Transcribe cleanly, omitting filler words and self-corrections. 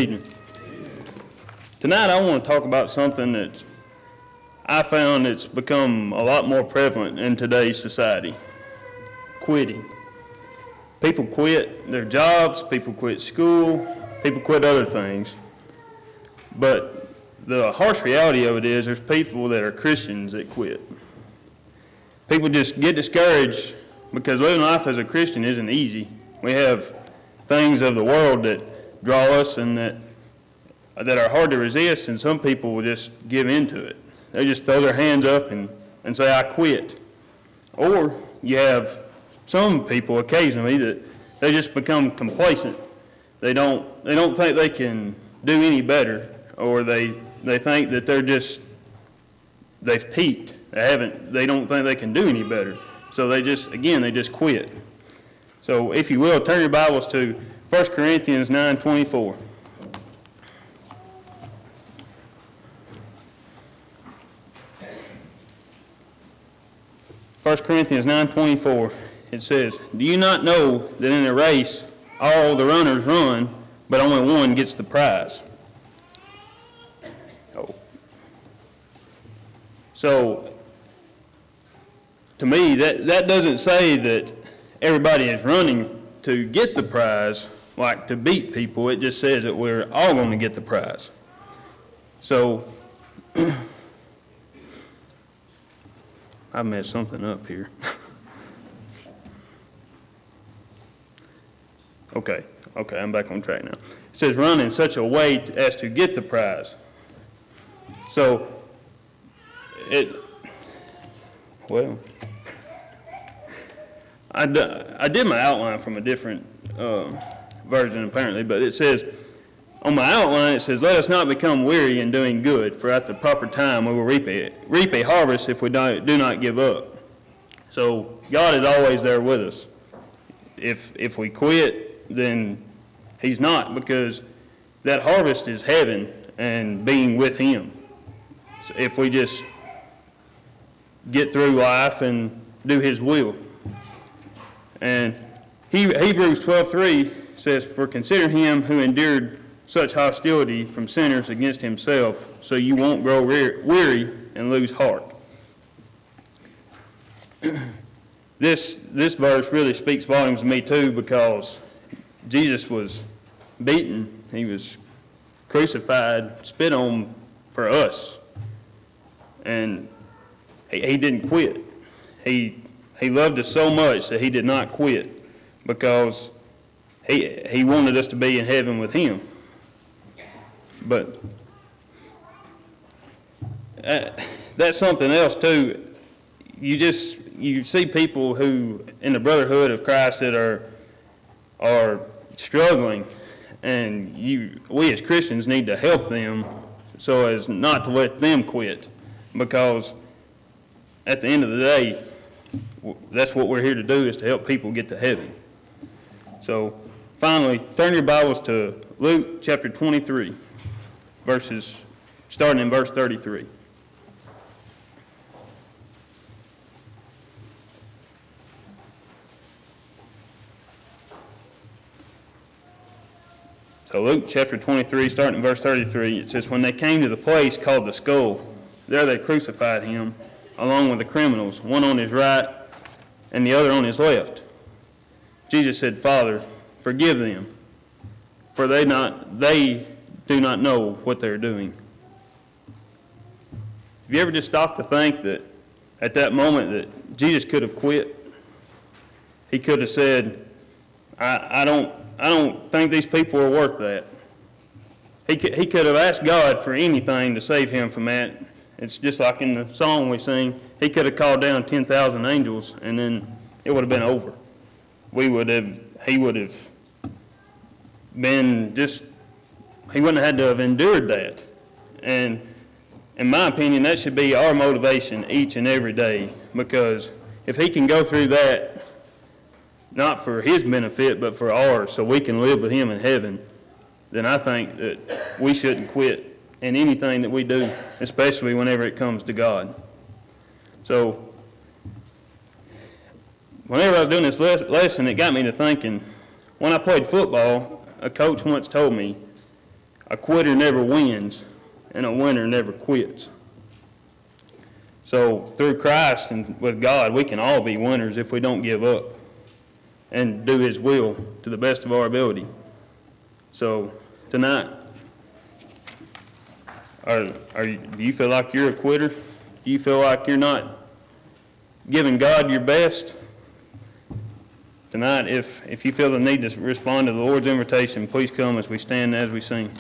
Evening. Tonight I want to talk about something that I found it's become a lot more prevalent in today's society: quitting. People quit their jobs, people quit school, people quit other things. But the harsh reality of it is there's people that are Christians that quit. People just get discouraged because living life as a Christian isn't easy. We have things of the world that draw us and that are hard to resist, and some people will just give in to it. They just throw their hands up and say, I quit. Or you have some people occasionally that they just become complacent. They don't think they can do any better, or they think that they've peaked. They don't think they can do any better. So they just quit. So if you will, turn your Bibles to 1 Corinthians 9:24. 1 Corinthians 9:24, it says, "Do you not know that in a race all the runners run, but only one gets the prize?" Oh. So, to me, that doesn't say that everybody is running to get the prize, like to beat people. It just says that we're all going to get the prize. So, I messed something up here. Okay, I'm back on track now. It says run in such a way as to get the prize. So, I did my outline from a different version apparently, but it says, on my outline, it says, "Let us not become weary in doing good, for at the proper time we will reap a harvest if we do not give up." So God is always there with us. If we quit, then He's not, because that harvest is heaven and being with Him. So if we just get through life and do His will. And Hebrews 12:3 says, "For consider Him who endured such hostility from sinners against Himself, so you won't grow weary and lose heart." This verse really speaks volumes to me too, because Jesus was beaten, He was crucified, spit on for us, and He didn't quit. He loved us so much that He did not quit, because He wanted us to be in heaven with Him. But that's something else too. You see people who in the brotherhood of Christ that are struggling, and we as Christians need to help them so as not to let them quit, because at the end of the day, that's what we're here to do, is to help people get to heaven. So finally, turn your Bibles to Luke chapter 23. Starting in verse 33. So Luke chapter 23, starting in verse 33, it says, "When they came to the place called the Skull, there they crucified Him, along with the criminals, one on His right and the other on His left. Jesus said, 'Father, forgive them, for they do not know what they're doing.'" Have you ever just stopped to think that at that moment that Jesus could have quit? He could have said, I don't think these people are worth that. He could have asked God for anything to save Him from that. It's just like in the song we sing, He could have called down 10,000 angels, and then it would have been over. He would have been just, He wouldn't have had to have endured that. And in my opinion, that should be our motivation each and every day, because if He can go through that, not for His benefit, but for ours, so we can live with Him in heaven, then I think that we shouldn't quit in anything that we do, especially whenever it comes to God. So, whenever I was doing this lesson, it got me to thinking, when I played football, a coach once told me, a quitter never wins, and a winner never quits. So through Christ and with God, we can all be winners if we don't give up and do His will to the best of our ability. So tonight, do you feel like you're a quitter? Do you feel like you're not giving God your best? Tonight, if you feel the need to respond to the Lord's invitation, please come as we stand as we sing.